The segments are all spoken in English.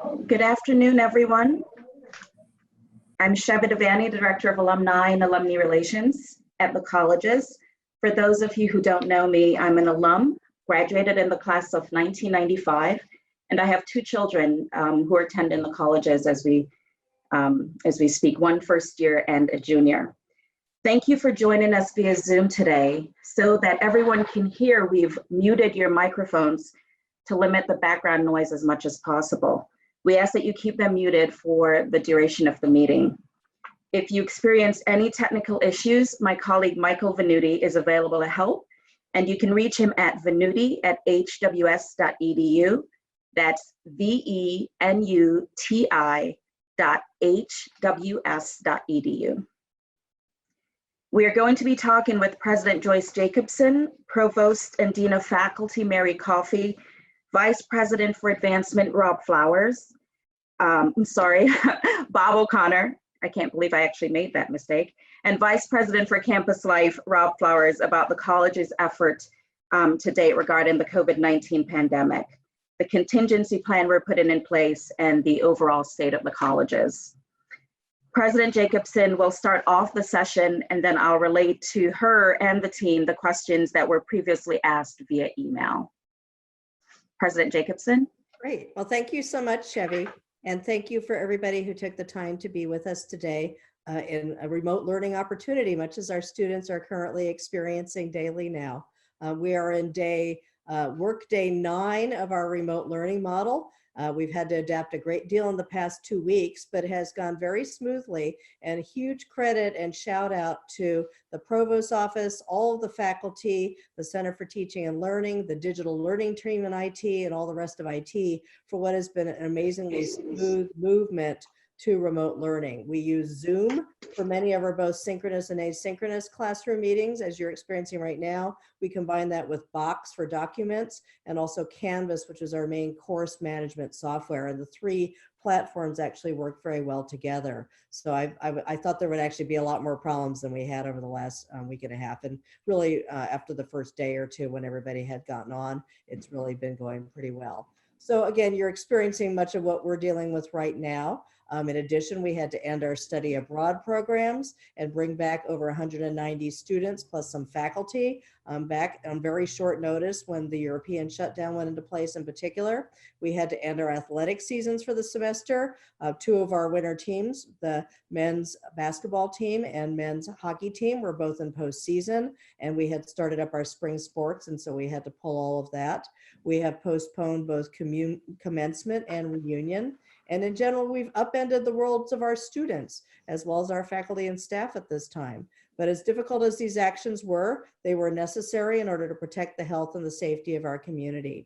Good afternoon, everyone. I'm Sheva Devani, Director of Alumni and Alumni Relations at the colleges. For those of you who don't know me, I'm an alum, graduated in the class of 1995, and I have two children who attend in the colleges as we speak, one first year and a junior. Thank you for joining us via Zoom today. So that everyone can hear, we've muted your microphones to limit the background noise as much as possible. We ask that you keep them muted for the duration of the meeting. If you experience any technical issues, my colleague Michael Venuti is available to help, and you can reach him at venuti@hws.edu. That's venuti.hws.edu. We are going to be talking with President Joyce Jacobson, Provost and Dean of Faculty Mary Coffey, Vice President for Advancement Rob Flowers, Bob O'Connor, I can't believe I actually made that mistake, and Vice President for Campus Life, Rob Flowers, about the college's effort to date regarding the COVID-19 pandemic, the contingency plan we're putting in place, and the overall state of the colleges. President Jacobson will start off the session, and then I'll relate to her and the team the questions that were previously asked via email. President Jacobson. Great. Well, thank you so much, Chevy. And thank you for everybody who took the time to be with us today in a remote learning opportunity, much as our students are currently experiencing daily now. We are in work day 9 of our remote learning model. We've had to adapt a great deal in the past 2 weeks, but it has gone very smoothly, and huge credit and shout out to the Provost's office, all of the faculty, the Center for Teaching and Learning, the digital learning team in IT, and all the rest of IT for what has been an amazingly smooth movement to remote learning. We use Zoom for many of our both synchronous and asynchronous classroom meetings, as you're experiencing right now. We combine that with Box for documents, and also Canvas, which is our main course management software. And the 3 platforms actually work very well together. So I thought there would actually be a lot more problems than we had over the last week and a half. And really after the first day or two when everybody had gotten on, it's really been going pretty well. So again, you're experiencing much of what we're dealing with right now. In addition, we had to end our study abroad programs and bring back over 190 students plus some faculty back on very short notice when the European shutdown went into place in particular. We had to end our athletic seasons for the semester. 2 of our winter teams, the men's basketball team and men's hockey team, were both in postseason, and we had started up our spring sports, and so we had to pull all of that. We have postponed both commencement and reunion. And in general, we've upended the worlds of our students, as well as our faculty and staff at this time. But as difficult as these actions were, they were necessary in order to protect the health and the safety of our community.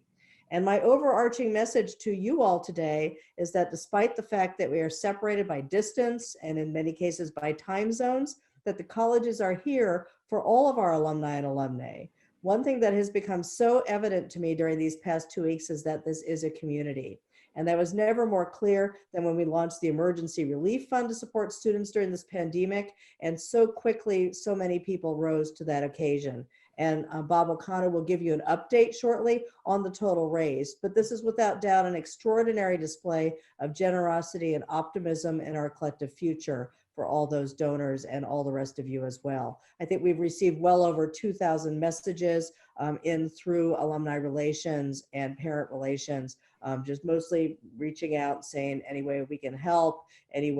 And my overarching message to you all today is that despite the fact that we are separated by distance, and in many cases by time zones, that the colleges are here for all of our alumni and alumnae. One thing that has become so evident to me during these past 2 weeks is that this is a community. And that was never more clear than when we launched the Emergency Relief Fund to support students during this pandemic. And so quickly, so many people rose to that occasion. And Bob O'Connor will give you an update shortly on the total raised. But this is without doubt an extraordinary display of generosity and optimism in our collective future for all those donors and all the rest of you as well. I think we've received well over 2,000 messages in through alumni relations and parent relations, just mostly reaching out saying any way we can help, and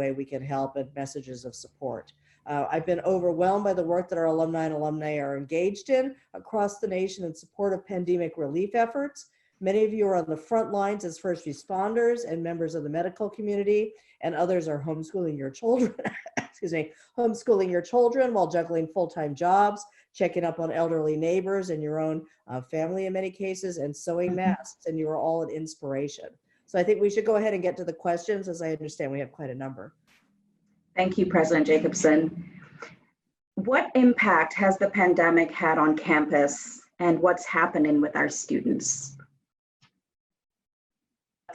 messages of support. I've been overwhelmed by the work that our alumni and alumnae are engaged in across the nation in support of pandemic relief efforts. Many of you are on the front lines as first responders and members of the medical community, and others are homeschooling your children, homeschooling your children while juggling full-time jobs, checking up on elderly neighbors and your own family in many cases, and sewing masks, and you are all an inspiration. So I think we should go ahead and get to the questions, as I understand we have quite a number. Thank you, President Jacobson. What impact has the pandemic had on campus, and what's happening with our students?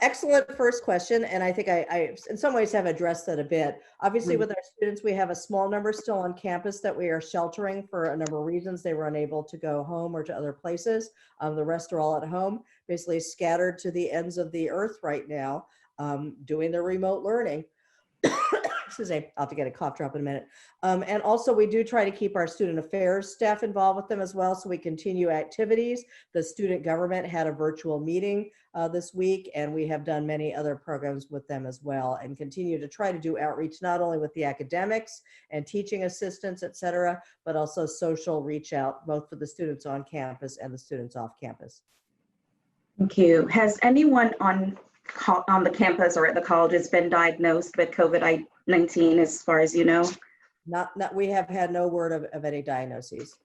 Excellent first question, and I think I in some ways have addressed that a bit. Obviously, with our students, we have a small number still on campus that we are sheltering for a number of reasons. They were unable to go home or to other places. The rest are all at home, basically scattered to the ends of the earth right now. doing their remote learning. Excuse me, I'll have to get a cough drop in a minute. And also we do try to keep our student affairs staff involved with them as well, so we continue activities. The student government had a virtual meeting this week, and we have done many other programs with them as well, and continue to try to do outreach not only with the academics and teaching assistants, et cetera, but also social reach out, both for the students on campus and the students off campus. Thank you. Has anyone on the campus or at the colleges been diagnosed with COVID-19 as far as you know? Not we have had no word of any diagnoses.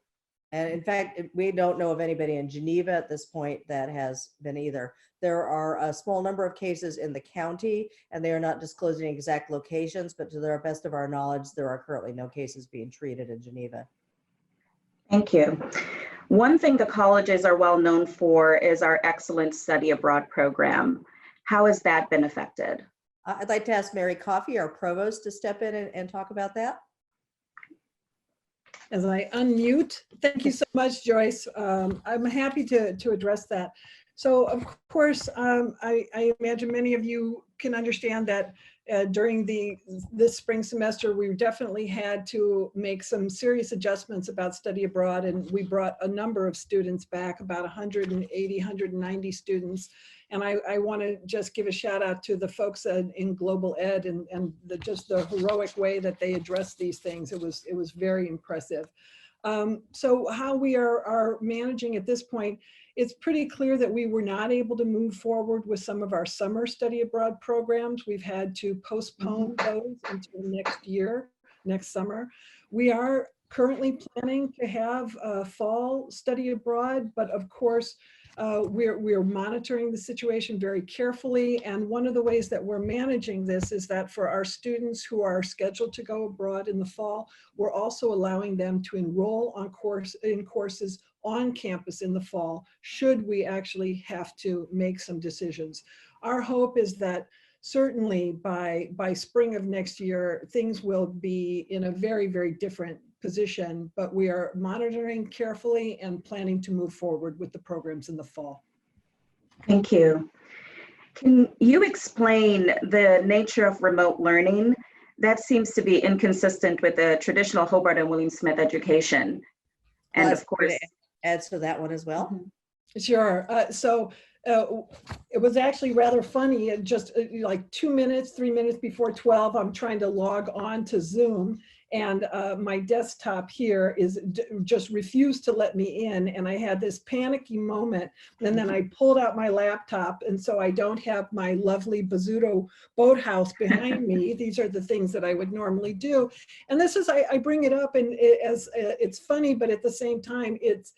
And in fact, we don't know of anybody in Geneva at this point that has been either. There are a small number of cases in the county, and they are not disclosing exact locations, but to the best of our knowledge, there are currently no cases being treated in Geneva. Thank you. One thing the colleges are well known for is our excellent study abroad program. How has that been affected? I'd like to ask Mary Coffey, our provost, to step in and talk about that. As I unmute, thank you so much, Joyce. I'm happy to address that. So, of course, I imagine many of you can understand that during this spring semester, we definitely had to make some serious adjustments about study abroad, and we brought a number of students back, about 180, 190 students. And I want to just give a shout out to the folks in Global Ed and just the heroic way that they addressed these things. It was very impressive. So how we are managing at this point, it's pretty clear that we were not able to move forward with some of our summer study abroad programs. We've had to postpone those until next year, next summer. We are currently planning to have a fall study abroad, but of course, we're monitoring the situation very carefully. And one of the ways that we're managing this is that for our students who are scheduled to go abroad in the fall, we're also allowing them to enroll in courses on campus in the fall, should we actually have to make some decisions. Our hope is that certainly by spring of next year, things will be in a very, very different position, but we are monitoring carefully and planning to move forward with the programs in the fall. Thank you. Can you explain the nature of remote learning? That seems to be inconsistent with the traditional Hobart and William Smith education. And of course, adds to that one as well. Sure. It was actually rather funny. Just like 3 minutes before 12, I'm trying to log on to Zoom, and my desktop here just refused to let me in, and I had this panicky moment, and then I pulled out my laptop, and so I don't have my lovely Bozzuto boathouse behind me. These are the things that I would normally do, and this is, I bring it up, and it's funny, but at the same time, it's,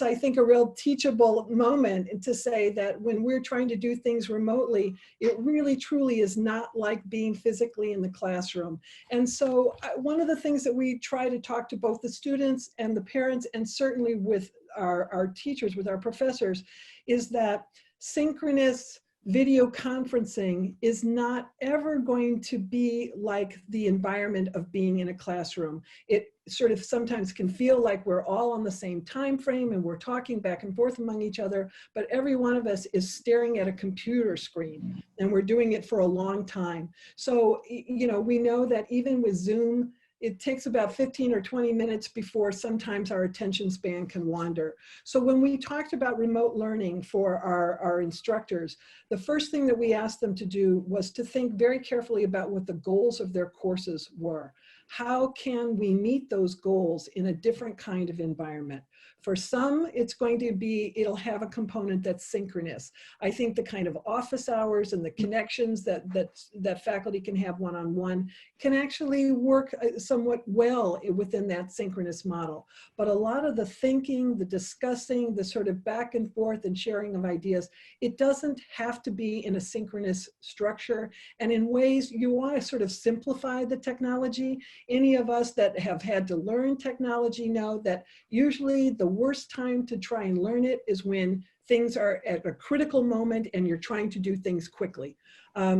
I think, a real teachable moment to say that when we're trying to do things remotely, it really truly is not like being physically in the classroom. And so one of the things that we try to talk to both the students and the parents, and certainly with our teachers, with our professors, is that synchronous video conferencing is not ever going to be like the environment of being in a classroom. It sort of sometimes can feel like we're all on the same time frame and we're talking back and forth among each other, but every one of us is staring at a computer screen, and we're doing it for a long time. So, you know, we know that even with Zoom, it takes about 15 or 20 minutes before sometimes our attention span can wander. So when we talked about remote learning for our instructors, the first thing that we asked them to do was to think very carefully about what the goals of their courses were. How can we meet those goals in a different kind of environment? For some, it's going to be, it'll have a component that's synchronous. I think the kind of office hours and the connections that faculty can have one-on-one can actually work somewhat well within that synchronous model. But a lot of the thinking, the discussing, the sort of back and forth and sharing of ideas, it doesn't have to be in a synchronous structure. And in ways you want to sort of simplify the technology. Any of us that have had to learn technology know that usually the worst time to try and learn it is when things are at a critical moment and you're trying to do things quickly.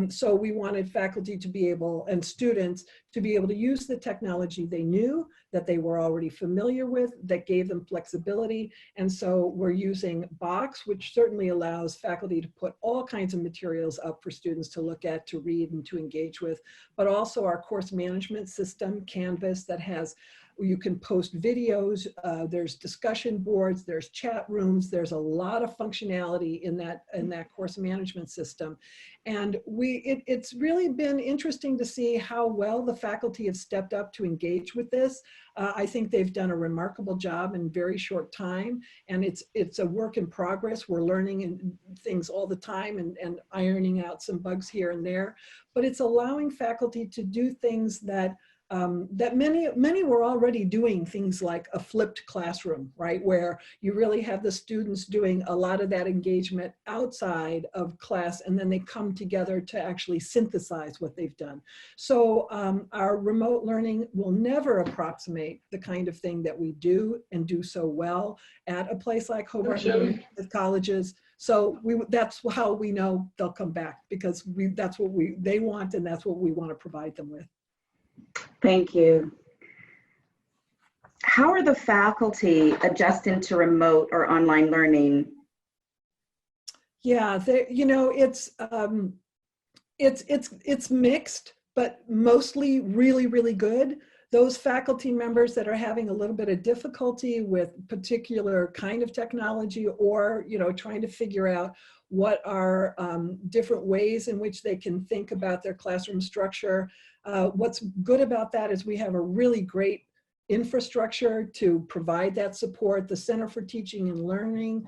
So we wanted faculty to be able, and students to be able to use the technology they knew, that they were already familiar with, that gave them flexibility. And so we're using Box, which certainly allows faculty to put all kinds of materials up for students to look at, to read, and to engage with, but also our course management system, Canvas, that has, you can post videos, there's discussion boards, there's chat rooms, there's a lot of functionality in that course management system. And it's really been interesting to see how well the faculty have stepped up to engage with this. I think they've done a remarkable job in very short time, and it's a work in progress. We're learning things all the time and ironing out some bugs here and there, but it's allowing faculty to do things that that many were already doing, things like a flipped classroom, right? Where you really have the students doing a lot of that engagement outside of class, and then they come together to actually synthesize what they've done. So our remote learning will never approximate the kind of thing that we do and do so well at a place like Hobart with colleges. So that's how we know they'll come back, because that's what they want, and that's what we want to provide them with. Thank you. How are the faculty adjusting to remote or online learning? Yeah, it's mixed, but mostly really, really good. Those faculty members that are having a little bit of difficulty with particular kind of technology, or trying to figure out what are different ways in which they can think about their classroom structure. What's good about that is we have a really great infrastructure to provide that support. The Center for Teaching and Learning,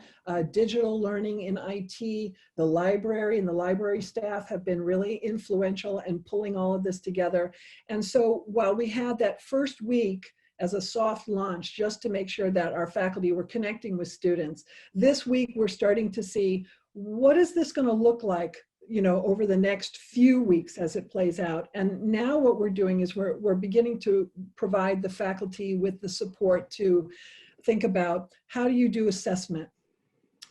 digital learning in IT, the library and the library staff have been really influential in pulling all of this together. And so while we had that first week as a soft launch, just to make sure that our faculty were connecting with students, this week we're starting to see, what is this going to look like over the next few weeks as it plays out. And now what we're doing is we're beginning to provide the faculty with the support to think about, how do you do assessment?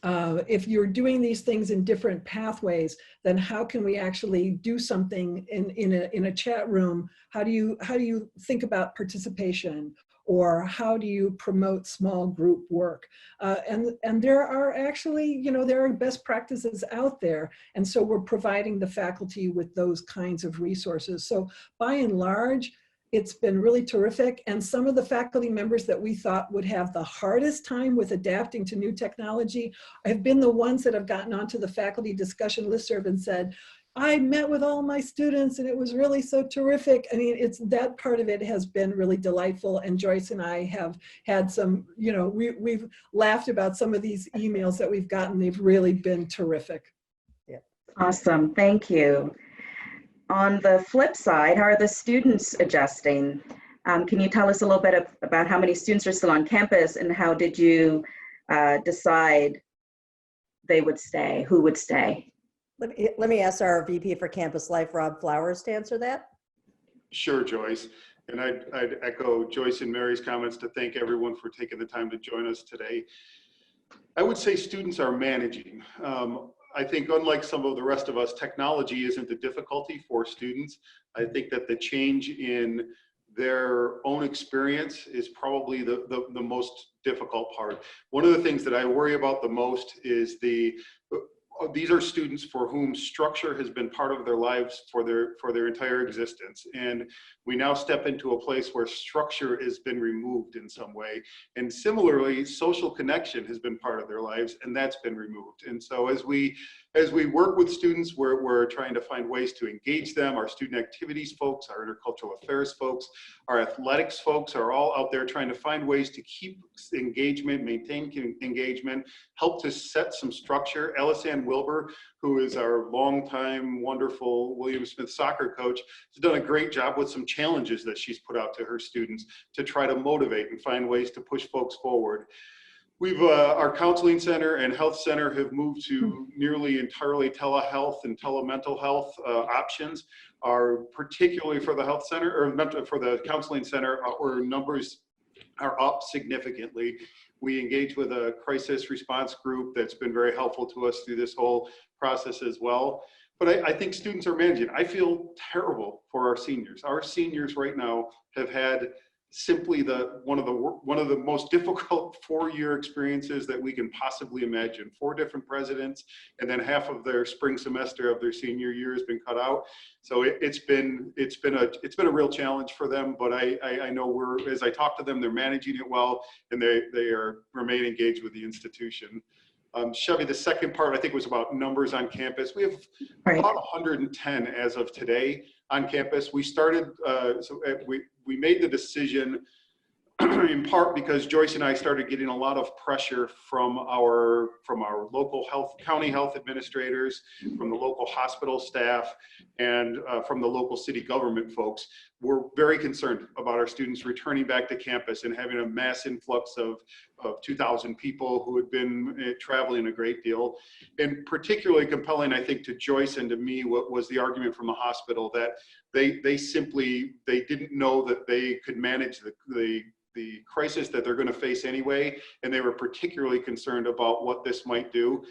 If you're doing these things in different pathways, then how can we actually do something in a chat room? How do you think about participation? Or how do you promote small group work? And there are actually, there are best practices out there. And so we're providing the faculty with those kinds of resources. So by and large, it's been really terrific. And some of the faculty members that we thought would have the hardest time with adapting to new technology have been the ones that have gotten onto the faculty discussion listserv and said, I met with all my students and it was really so terrific. I mean, that part of it has been really delightful. And Joyce and I have had some, we've laughed about some of these emails that we've gotten. They've really been terrific. Yeah. Awesome, thank you. On the flip side, how are the students adjusting? Can you tell us a little bit about how many students are still on campus, and how did you decide they would stay, who would stay? Let me ask our VP for Campus Life, Rob Flowers, to answer that. Sure, Joyce. And I'd echo Joyce and Mary's comments to thank everyone for taking the time to join us today. I would say students are managing. I think unlike some of the rest of us, technology isn't the difficulty for students. I think that the change in their own experience is probably the most difficult part. One of the things that I worry about the most is these are students for whom structure has been part of their lives for their entire existence. And we now step into a place where structure has been removed in some way. And similarly, social connection has been part of their lives, and that's been removed. And so as we work with students, we're trying to find ways to engage them. Our student activities folks, our intercultural affairs folks, our athletics folks are all out there trying to find ways to keep engagement, maintain engagement, help to set some structure. Alice-Ann Wilbur, who is our longtime wonderful William Smith soccer coach, has done a great job with some challenges that she's put out to her students to try to motivate and find ways to push folks forward. We've our counseling center and health center have moved to nearly entirely telehealth and telemental health options. Are particularly for the health center or for the counseling center, our numbers are up significantly. We engage with a crisis response group that's been very helpful to us through this whole process as well. but I think students are managing. I feel terrible for our seniors. Our seniors right now have had simply one of the most difficult 4-year experiences that we can possibly imagine. 4 different presidents, and then half of their spring semester of their senior year has been cut out. So it's been a real challenge for them. But I know as I talk to them, they're managing it well, and they remain engaged with the institution. Chevy, the second part I think was about numbers on campus. We have about 110 as of today on campus. We started, we made the decision in part because Joyce and I started getting a lot of pressure from our local county health administrators, from the local hospital staff, and from the local city government folks. We're very concerned about our students returning back to campus and having a mass influx of 2,000 people who had been traveling a great deal. And particularly compelling, I think, to Joyce and to me, what was the argument from the hospital that they didn't know that they could manage the crisis that they're going to face anyway, and they were particularly concerned about what this might do.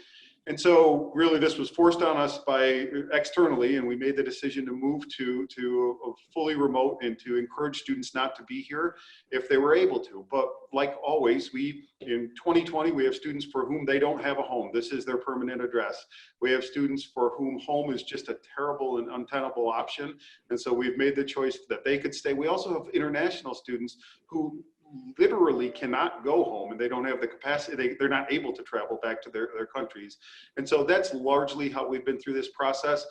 And so really this was forced on us by externally, and we made the decision to move to a fully remote and to encourage students not to be here if they were able to. But like always, in 2020, we have students for whom they don't have a home. This is their permanent address. We have students for whom home is just a terrible and untenable option. And so we've made the choice that they could stay. We also have international students who literally cannot go home, and they don't have the capacity, they're not able to travel back to their countries. And so that's largely how we've been through this process.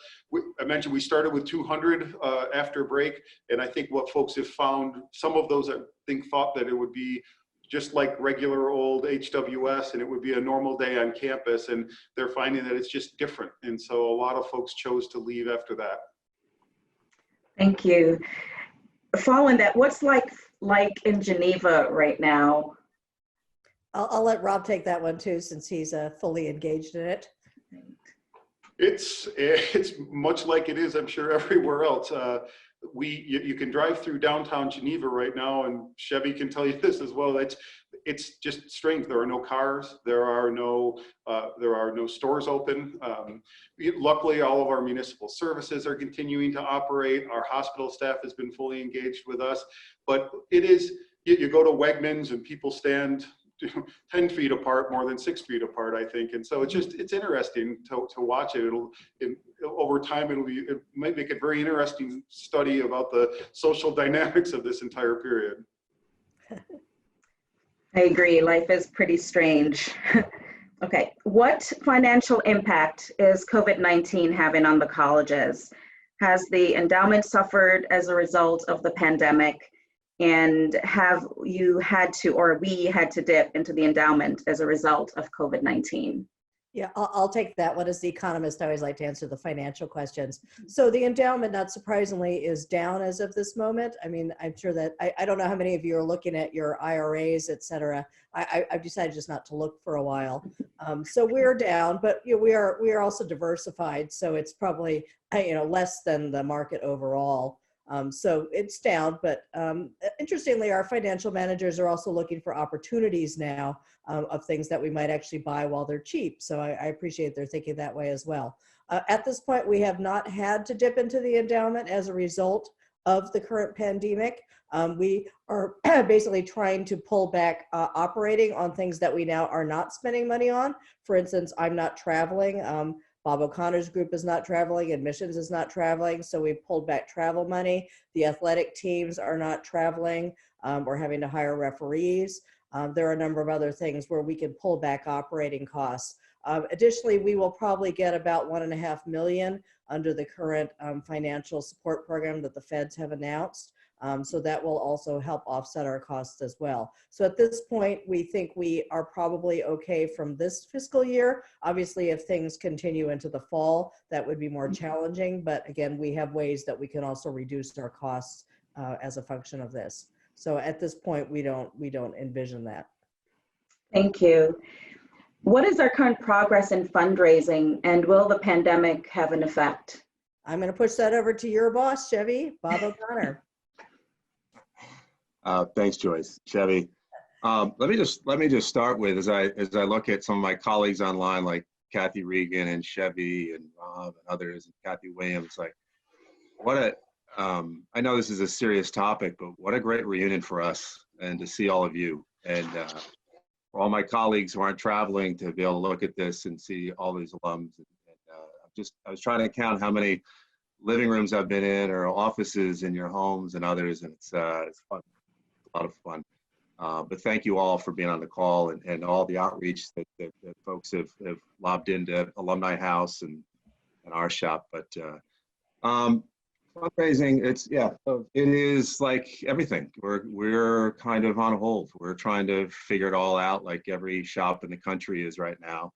I mentioned we started with 200 after break, and I think what folks have found, some of those I think thought that it would be just like regular old HWS and it would be a normal day on campus, and they're finding that it's just different. And so a lot of folks chose to leave after that. Thank you. Following that, what's like in Geneva right now? I'll let Rob take that one too, since he's fully engaged in it. It's much like it is, I'm sure, everywhere else. You can drive through downtown Geneva right now, and Chevy can tell you this as well. It's just strange. There are no cars. There are no stores open. Luckily, all of our municipal services are continuing to operate. Our hospital staff has been fully engaged with us. But it is, you go to Wegmans and people stand 10 feet apart, more than 6 feet apart, I think. And so it's interesting to watch it. Over time, it might make a very interesting study about the social dynamics of this entire period. I agree, life is pretty strange. Okay, what financial impact is COVID-19 having on the colleges? Has the endowment suffered as a result of the pandemic? And have you had to, or we had to dip into the endowment as a result of COVID-19? Yeah, I'll take that one. As the economist, I always like to answer the financial questions. So the endowment, not surprisingly, is down as of this moment. I mean, I'm sure that, I don't know how many of you are looking at your IRAs, et cetera. I've decided just not to look for a while. So we're down, but we are also diversified. So it's probably, less than the market overall. So it's down, but interestingly, our financial managers are also looking for opportunities now of things that we might actually buy while they're cheap. So I appreciate they're thinking that way as well. At this point, we have not had to dip into the endowment as a result of the current pandemic. We are basically trying to pull back operating on things that we now are not spending money on. For instance, I'm not traveling. Bob O'Connor's group is not traveling, admissions is not traveling, so we've pulled back travel money. The athletic teams are not traveling. We're having to hire referees. There are a number of other things where we can pull back operating costs. Additionally, we will probably get about $1.5 million under the current financial support program that the feds have announced. So that will also help offset our costs as well. So at this point, we think we are probably okay from this fiscal year. Obviously, if things continue into the fall, that would be more challenging. But again, we have ways that we can also reduce our costs as a function of this. So at this point, we don't envision that. Thank you. What is our current progress in fundraising, and will the pandemic have an effect? I'm going to push that over to your boss, Chevy, Bob O'Connor. Thanks, Joyce. Chevy. Let me just start with, as I look at some of my colleagues online, like Kathy Regan and Chevy and Rob and others and Kathy Williams. Like, what a, I know this is a serious topic, but what a great reunion for us and to see all of you. And for all my colleagues who aren't traveling to be able to look at this and see all these alums. And I was trying to count how many living rooms I've been in or offices in your homes and others, and it's fun, a lot of fun. But thank you all for being on the call and all the outreach that folks have lobbed into Alumni House and our shop. But fundraising, it is like everything. We're kind of on hold. We're trying to figure it all out, like every shop in the country is right now.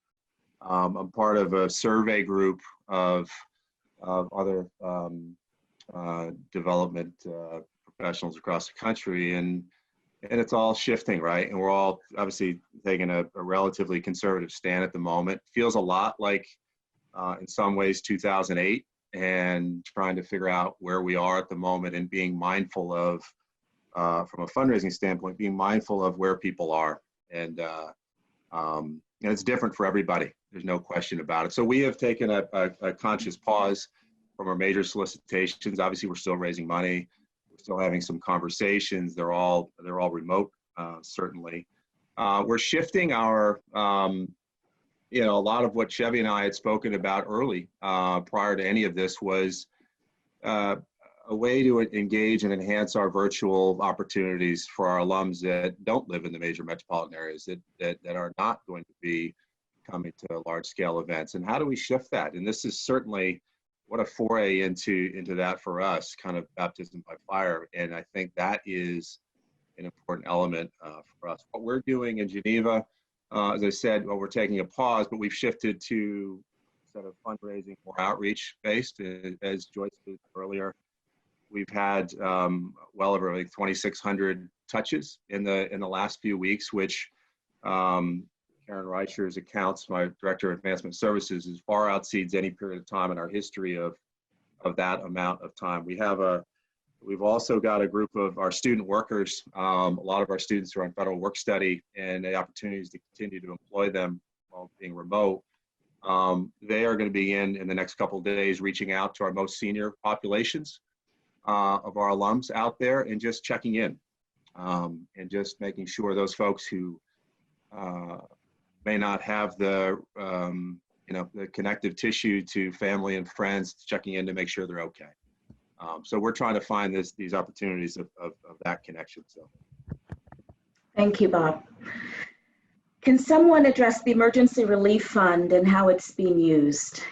I'm part of a survey group of other development professionals across the country, and it's all shifting, right? And we're all obviously taking a relatively conservative stand at the moment. Feels a lot like, in some ways, 2008, and trying to figure out where we are at the moment and being mindful of, from a fundraising standpoint, being mindful of where people are. And it's different for everybody. There's no question about it. So we have taken a conscious pause from our major solicitations. Obviously, we're still raising money. Still having some conversations. They're all remote, certainly. We're shifting our, a lot of what Chevy and I had spoken about early, prior to any of this, was a way to engage and enhance our virtual opportunities for our alums that don't live in the major metropolitan areas, that are not going to be coming to large scale events. And how do we shift that? And this is certainly what a foray into that for us, kind of baptism by fire. And I think that is an important element for us. What we're doing in Geneva, as I said, we're taking a pause, but we've shifted to instead of fundraising, more outreach based, as Joyce did earlier. We've had well over like 2,600 touches in the last few weeks, which Karen Reicher's accounts, my Director of Advancement Services, is far exceeds any period of time in our history of that amount of time. We've also got a group of our student workers. A lot of our students are on federal work study, and the opportunities to continue to employ them while being remote. They are going to be in the next couple of days, reaching out to our most senior populations of our alums out there and just checking in, and just making sure those folks who may not have the connective tissue to family and friends, checking in to make sure they're okay. So we're trying to find these opportunities of that connection. So, thank you, Bob. Can someone address the Emergency Relief Fund and how it's being used?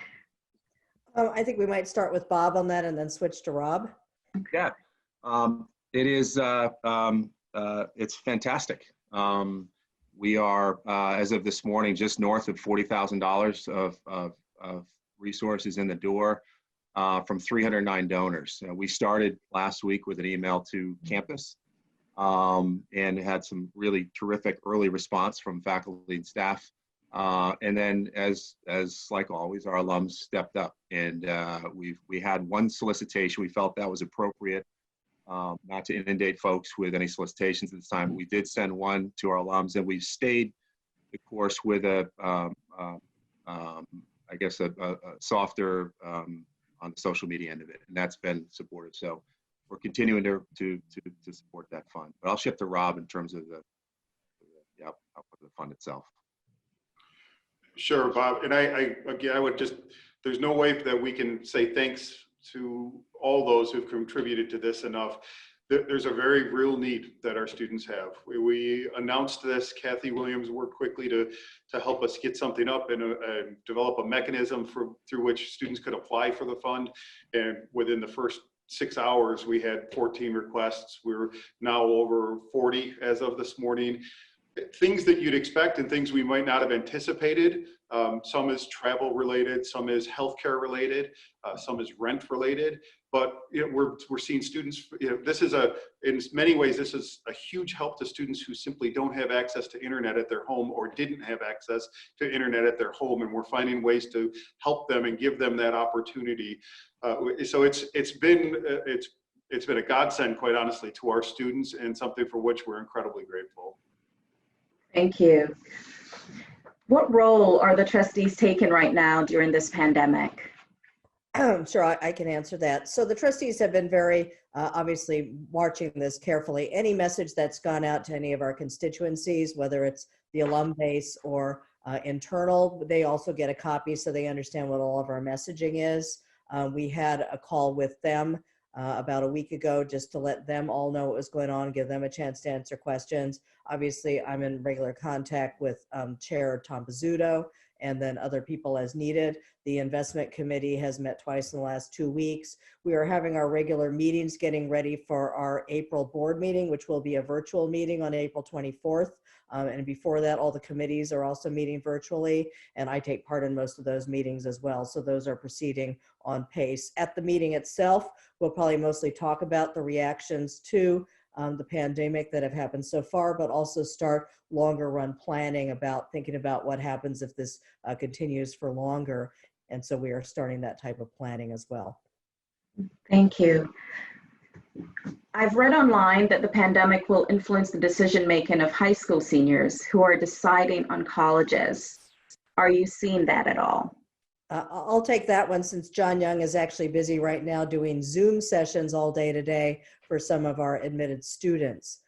I think we might start with Bob on that and then switch to Rob. Yeah, it is. It's fantastic. We are, as of this morning, just north of $40,000 of resources in the door from 309 donors. We started last week with an email to campus and had some really terrific early response from faculty and staff. And then, as like always, our alums stepped up, and we had one solicitation. We felt that was appropriate. Not to inundate folks with any solicitations at this time. We did send one to our alums, and we've stayed the course with a softer on the social media end of it, and that's been supportive. So we're continuing to support that fund. But I'll shift to Rob in terms of the fund itself. Sure, Bob. And I would just, there's no way that we can say thanks to all those who've contributed to this enough. There's a very real need that our students have. We announced this. Kathy Williams worked quickly to help us get something up and develop a mechanism through which students could apply for the fund. And within the first 6 hours, we had 14 requests. We're now over 40 as of this morning. Things that you'd expect and things we might not have anticipated. Some is travel related, some is healthcare related, some is rent related. But we're seeing students. This is in many ways, this is a huge help to students who simply don't have access to internet at their home or didn't have access to internet at their home, and we're finding ways to help them and give them that opportunity. So it's been a godsend, quite honestly, to our students, and something for which we're incredibly grateful. Thank you. What role are the trustees taking right now during this pandemic? Sure, I can answer that. So the trustees have been very obviously watching this carefully. Any message that's gone out to any of our constituencies, whether it's the alum base or internal, they also get a copy so they understand what all of our messaging is. We had a call with them about a week ago just to let them all know what was going on, give them a chance to answer questions. Obviously, I'm in regular contact with Chair Tom Pizzuto and then other people as needed. The investment committee has met twice in the last 2 weeks. We are having our regular meetings, getting ready for our April board meeting, which will be a virtual meeting on April 24th. And before that, all the committees are also meeting virtually, and I take part in most of those meetings as well. So those are proceeding on pace. At the meeting itself, we'll probably mostly talk about the reactions to the pandemic that have happened so far, but also start longer run planning about thinking about what happens if this continues for longer. And so we are starting that type of planning as well. Thank you. I've read online that the pandemic will influence the decision-making of high school seniors who are deciding on colleges. Are you seeing that at all? I'll take that one since John Young is actually busy right now doing Zoom sessions all day today for some of our admitted students.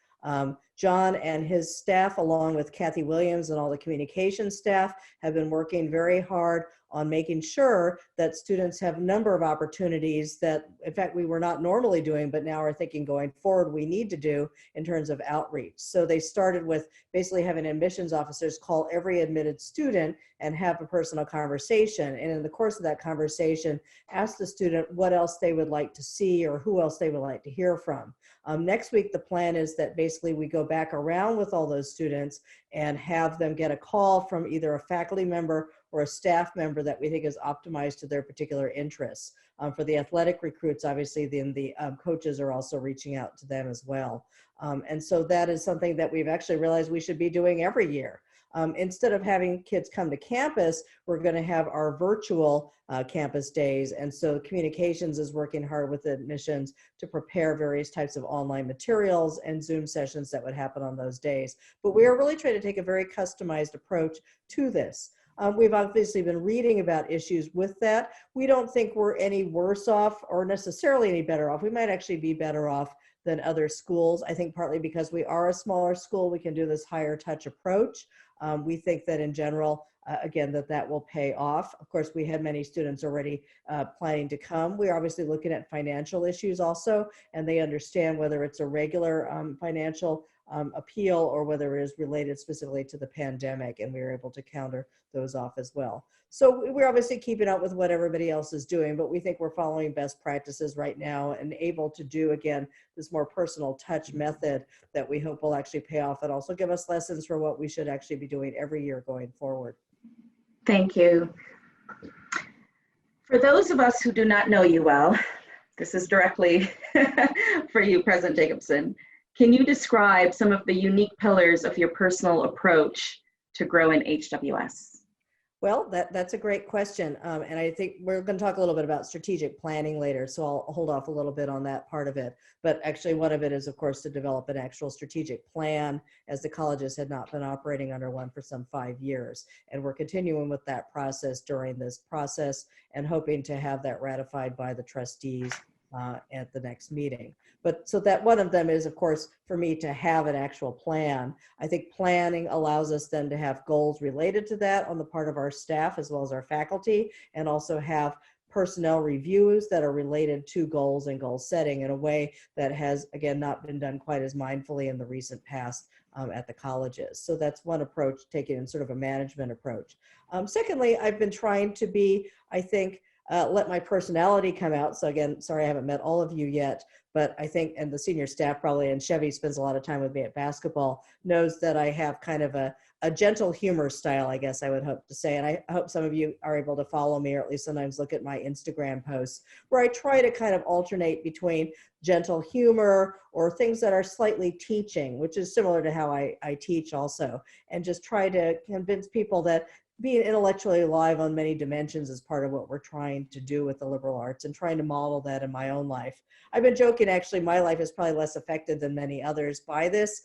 John and his staff, along with Kathy Williams and all the communication staff, have been working very hard on making sure that students have a number of opportunities that, in fact, we were not normally doing, but now are thinking going forward we need to do in terms of outreach. So they started with basically having admissions officers call every admitted student and have a personal conversation. And in the course of that conversation, ask the student what else they would like to see or who else they would like to hear from. Next week, the plan is that basically we go back around with all those students and have them get a call from either a faculty member or a staff member that we think is optimized to their particular interests. For the athletic recruits, obviously, then the coaches are also reaching out to them as well. And so that is something that we've actually realized we should be doing every year. Instead of having kids come to campus, we're going to have our virtual campus days. And so communications is working hard with admissions to prepare various types of online materials and Zoom sessions that would happen on those days. But we are really trying to take a very customized approach to this. We've obviously been reading about issues with that. We don't think we're any worse off or necessarily any better off. We might actually be better off than other schools. I think partly because we are a smaller school, we can do this higher touch approach. We think that in general, again, that will pay off. Of course, we had many students already planning to come. We're obviously looking at financial issues also, and they understand whether it's a regular financial appeal or whether it is related specifically to the pandemic, and we were able to counter those off as well. So we're obviously keeping up with what everybody else is doing, but we think we're following best practices right now and able to do, again, this more personal touch method that we hope will actually pay off and also give us lessons for what we should actually be doing every year going forward. Thank you. For those of us who do not know you well, this is directly for you, President Jacobson. Can you describe some of the unique pillars of your personal approach to grow in HWS? Well, that's a great question. And I think we're going to talk a little bit about strategic planning later, so I'll hold off a little bit on that part of it. But actually one of it is, of course, to develop an actual strategic plan, as the colleges had not been operating under one for some 5 years. And we're continuing with that process during this process and hoping to have that ratified by the trustees at the next meeting. But so that one of them is, of course, for me to have an actual plan. I think planning allows us then to have goals related to that on the part of our staff as well as our faculty, and also have personnel reviews that are related to goals and goal setting in a way that has, again, not been done quite as mindfully in the recent past at the colleges. So that's one approach, taking in sort of a management approach. Secondly, I've been trying to be, I think, let my personality come out. So again, sorry I haven't met all of you yet, but I think, and the senior staff probably, and Chevy spends a lot of time with me at basketball, knows that I have kind of a gentle humor style, I guess I would hope to say. And I hope some of you are able to follow me, or at least sometimes look at my Instagram posts, where I try to kind of alternate between gentle humor or things that are slightly teaching, which is similar to how I teach also, and just try to convince people that being intellectually alive on many dimensions is part of what we're trying to do with the liberal arts and trying to model that in my own life. I've been joking, actually, my life is probably less affected than many others by this.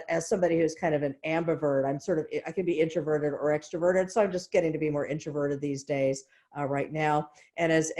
As somebody who's kind of an ambivert, I can be introverted or extroverted, so I'm just getting to be more introverted these days right now. And as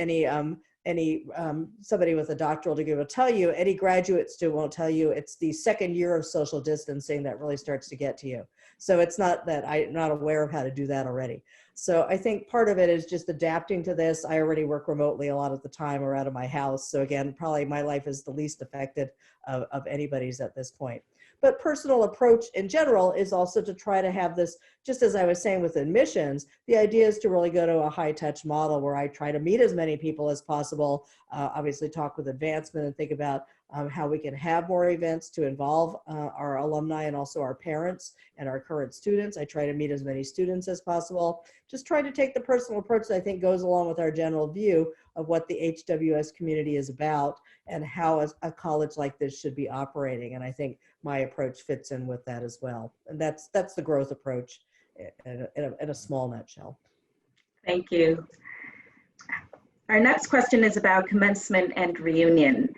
somebody with a doctoral degree will tell you, any graduate student won't tell you, it's the second year of social distancing that really starts to get to you. So it's not that I'm not aware of how to do that already. So I think part of it is just adapting to this. I already work remotely a lot of the time or out of my house. So again, probably my life is the least affected of anybody's at this point. But personal approach in general is also to try to have this, just as I was saying with admissions, the idea is to really go to a high touch model where I try to meet as many people as possible, obviously talk with advancement and think about how we can have more events to involve our alumni and also our parents and our current students. I try to meet as many students as possible. Just try to take the personal approach that I think goes along with our general view of what the HWS community is about and how a college like this should be operating. And I think my approach fits in with that as well. And that's the growth approach in a small nutshell. Thank you. Our next question is about commencement and reunion.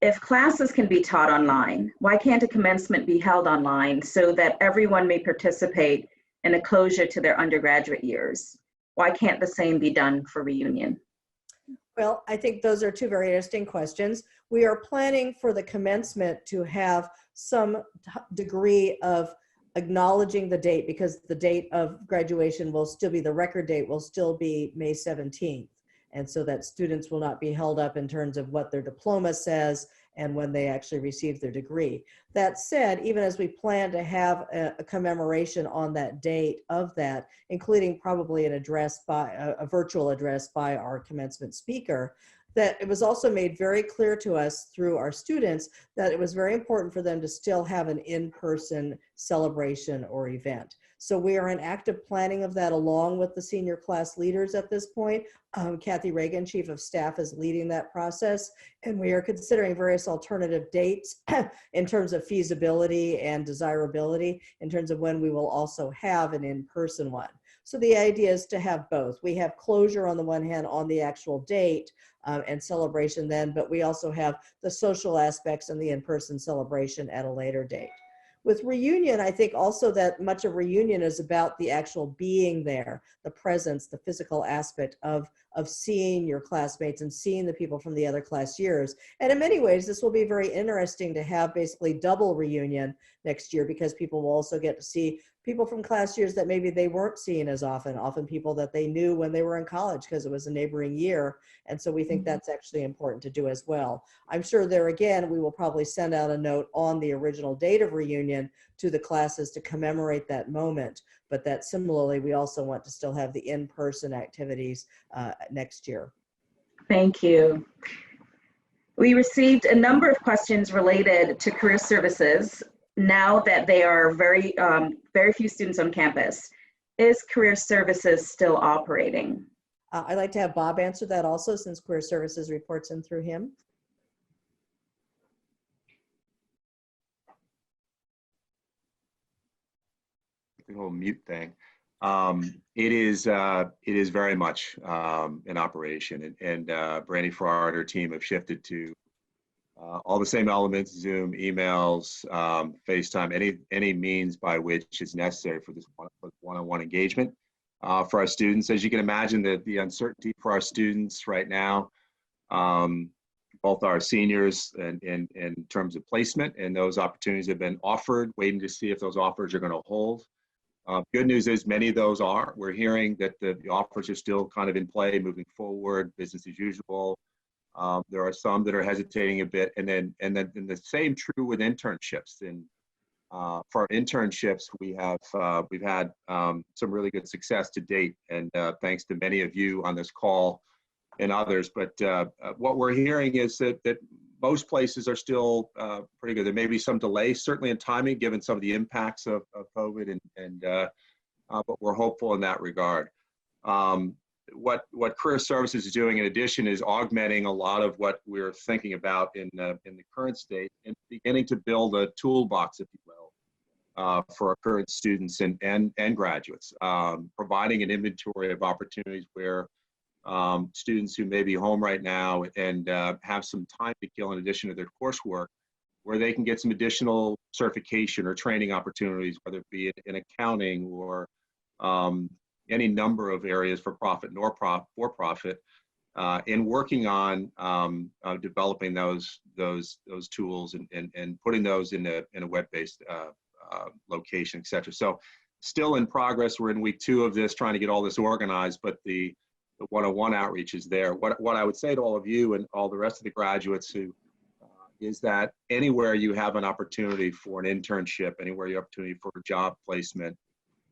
If classes can be taught online, why can't a commencement be held online so that everyone may participate in a closure to their undergraduate years? Why can't the same be done for reunion? Well, I think those are two very interesting questions. We are planning for the commencement to have some degree of acknowledging the date, because the date of graduation will still be, the record date will still be May 17th. And so that students will not be held up in terms of what their diploma says and when they actually receive their degree. That said, even as we plan to have a commemoration on that date of that, including probably an address by a virtual address by our commencement speaker, that it was also made very clear to us through our students that it was very important for them to still have an in-person celebration or event. So we are in active planning of that along with the senior class leaders at this point. Kathy Reagan, Chief of Staff, is leading that process, and we are considering various alternative dates in terms of feasibility and desirability in terms of when we will also have an in-person one. So the idea is to have both. We have closure on the one hand on the actual date and celebration then, but we also have the social aspects and the in-person celebration at a later date. With reunion, I think also that much of reunion is about the actual being there, the presence, the physical aspect of seeing your classmates and seeing the people from the other class years. And in many ways, this will be very interesting to have basically double reunion next year, because people will also get to see people from class years that maybe they weren't seeing as often people that they knew when they were in college because it was a neighboring year. And so we think that's actually important to do as well. I'm sure there again, we will probably send out a note on the original date of reunion to the classes to commemorate that moment, but that similarly, we also want to still have the in-person activities next year. Thank you. We received a number of questions related to career services now that there are very few students on campus. Is career services still operating? I'd like to have Bob answer that also, since career services reports in through him. The whole mute thing. It is very much in operation, and Brandy Farrar and her team have shifted to all the same elements: Zoom, emails, FaceTime, any means by which is necessary for this one-on-one engagement for our students. As you can imagine, the uncertainty for our students right now, both our seniors and in terms of placement, and those opportunities have been offered, waiting to see if those offers are going to hold. Good news is many of those are. We're hearing that the offers are still kind of in play, moving forward, business as usual. There are some that are hesitating a bit, and then the same true with internships. And for our internships, we've had some really good success to date, and thanks to many of you on this call and others. But what we're hearing is that most places are still pretty good. There may be some delay, certainly in timing, given some of the impacts of COVID, but we're hopeful in that regard. What career services is doing in addition is augmenting a lot of what we're thinking about in the current state, and beginning to build a toolbox, if you will, for our current students and graduates, providing an inventory of opportunities where students who may be home right now and have some time to kill in addition to their coursework, where they can get some additional certification or training opportunities, whether it be in accounting or any number of areas for profit nor for profit, in working on developing those tools and putting those in a web-based location, et cetera. So still in progress. We're in week 2 of this, trying to get all this organized, but the one-on-one outreach is there. What I would say to all of you and all the rest of the graduates who is that anywhere you have an opportunity for an internship, anywhere you have an opportunity for a job placement,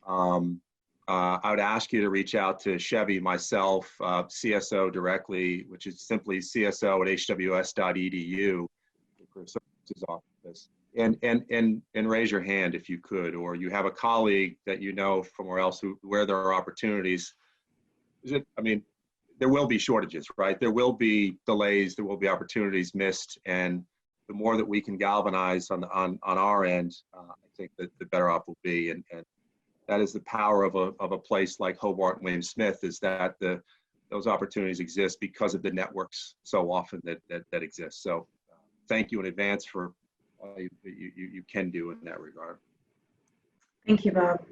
I would ask you to reach out to Chevy, myself, CSO directly, which is simply cso@hws.edu, the career services office, and raise your hand if you could, or you have a colleague that you know from where else where there are opportunities. I mean, there will be shortages, right? There will be delays, there will be opportunities missed, and the more that we can galvanize on our end, I think that the better off we'll be. And that is the power of a place like Hobart and William Smith, is that those opportunities exist because of the networks so often that exist. So thank you in advance for all you can do in that regard. Thank you, Bob.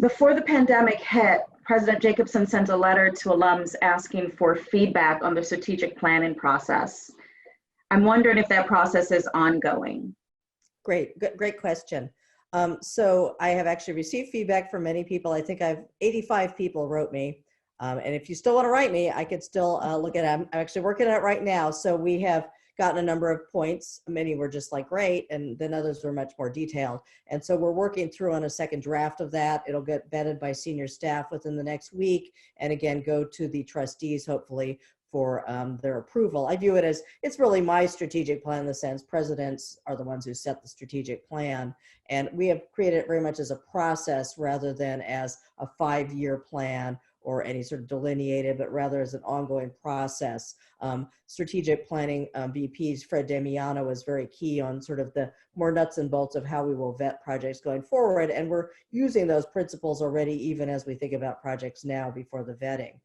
Before the pandemic hit, President Jacobson sent a letter to alums asking for feedback on the strategic planning process. I'm wondering if that process is ongoing. Great question. So I have actually received feedback from many people. I think 85 people wrote me. And if you still want to write me, I could still look at it. I'm actually working on it right now. So we have gotten a number of points. Many were just like, great. And then others were much more detailed. And so we're working through on a second draft of that. It'll get vetted by senior staff within the next week. And again, go to the trustees, hopefully, for their approval. I view it as, it's really my strategic plan in the sense presidents are the ones who set the strategic plan. And we have created it very much as a process rather than as a 5-year plan or any sort of delineated, but rather as an ongoing process. Strategic planning VPs, Fred Damiano, was very key on sort of the more nuts and bolts of how we will vet projects going forward. And we're using those principles already, even as we think about projects now before the vetting.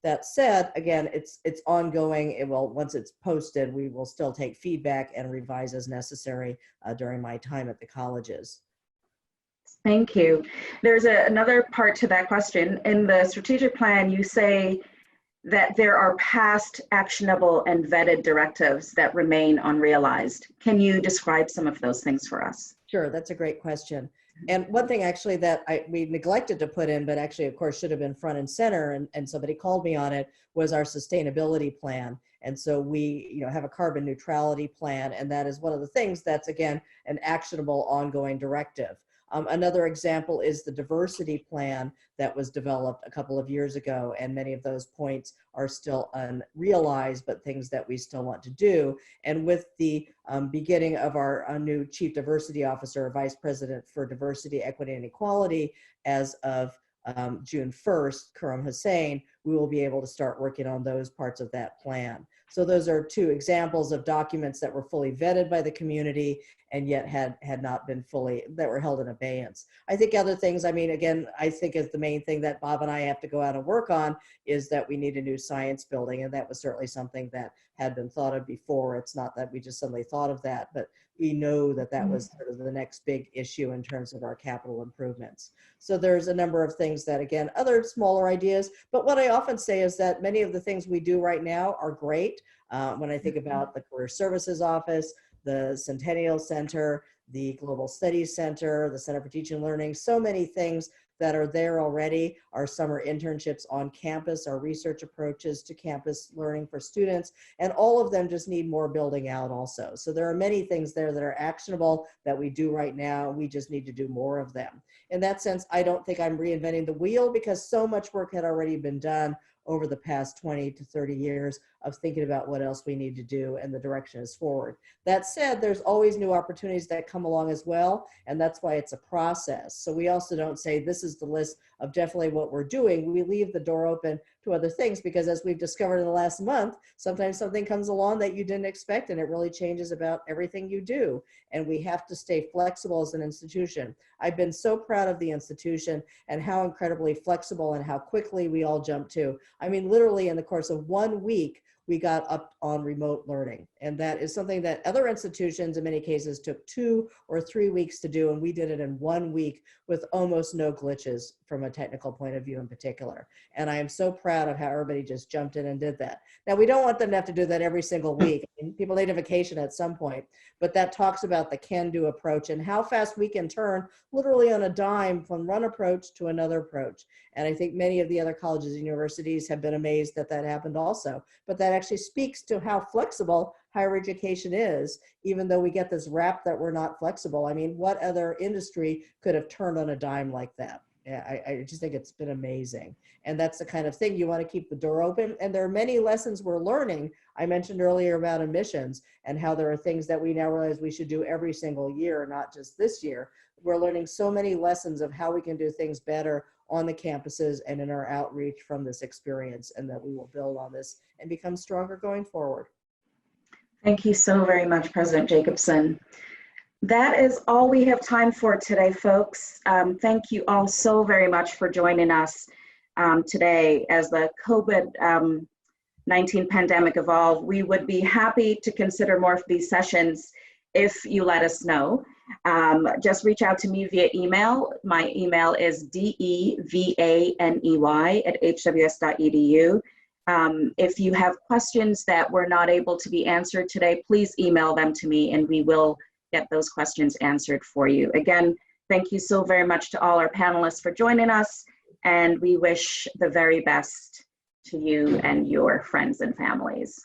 That said, again, it's ongoing. It will, once it's posted, we will still take feedback and revise as necessary during my time at the colleges. Thank you. There's another part to that question. In the strategic plan, you say that there are past actionable and vetted directives that remain unrealized. Can you describe some of those things for us? Sure, that's a great question. And one thing actually that we neglected to put in, but actually of course should have been front and center, and somebody called me on it, was our sustainability plan. And so we have a carbon neutrality plan, and that is one of the things that's, again, an actionable ongoing directive. Another example is the diversity plan that was developed a couple of years ago, and many of those points are still unrealized, but things that we still want to do. And with the beginning of our new Chief Diversity Officer, Vice President for Diversity, Equity, and Equality, as of June 1st, Karam Hussein, we will be able to start working on those parts of that plan. So those are 2 examples of documents that were fully vetted by the community and yet had not been fully, that were held in abeyance. I think other things, I mean, again, I think is the main thing that Bob and I have to go out and work on is that we need a new science building. And that was certainly something that had been thought of before. It's not that we just suddenly thought of that, but we know that that was sort of the next big issue in terms of our capital improvements. So there's a number of things that, again, other smaller ideas, but what I often say is that many of the things we do right now are great. When I think about the Career Services Office, the Centennial Center, the Global Studies Center, the Center for Teaching and Learning, so many things that are there already, our summer internships on campus, our research approaches to campus learning for students, and all of them just need more building out also. So there are many things there that are actionable that we do right now. We just need to do more of them. In that sense, I don't think I'm reinventing the wheel because so much work had already been done over the past 20 to 30 years. of thinking about what else we need to do and the direction is forward. That said, there's always new opportunities that come along as well, and that's why it's a process. So we also don't say this is the list of definitely what we're doing. We leave the door open to other things, because as we've discovered in the last month, sometimes something comes along that you didn't expect and it really changes about everything you do. And we have to stay flexible as an institution. I've been so proud of the institution and how incredibly flexible and how quickly we all jumped to. I mean, literally in the course of 1 week, we got up on remote learning. And that is something that other institutions in many cases took 2 or 3 weeks to do. And we did it in 1 week with almost no glitches from a technical point of view in particular. And I am so proud of how everybody just jumped in and did that. Now, we don't want them to have to do that every single week. I mean, people need a vacation at some point, but that talks about the can-do approach and how fast we can turn literally on a dime from one approach to another approach. And I think many of the other colleges and universities have been amazed that that happened also. But that actually speaks to how flexible higher education is, even though we get this rap that we're not flexible. I mean, what other industry could have turned on a dime like that? Yeah, I just think it's been amazing. And that's the kind of thing you want to keep the door open. And there are many lessons we're learning. I mentioned earlier about admissions and how there are things that we now realize we should do every single year, not just this year. We're learning so many lessons of how we can do things better on the campuses and in our outreach from this experience, and that we will build on this and become stronger going forward. Thank you so very much, President Jacobson. That is all we have time for today, folks. Thank you all so very much for joining us today as the COVID-19 pandemic evolved. We would be happy to consider more of these sessions if you let us know. Just reach out to me via email. My email is devaney@hws.edu. If you have questions that were not able to be answered today, please email them to me and we will get those questions answered for you. Again, thank you so very much to all our panelists for joining us, and we wish the very best to you and your friends and families.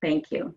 Thank you.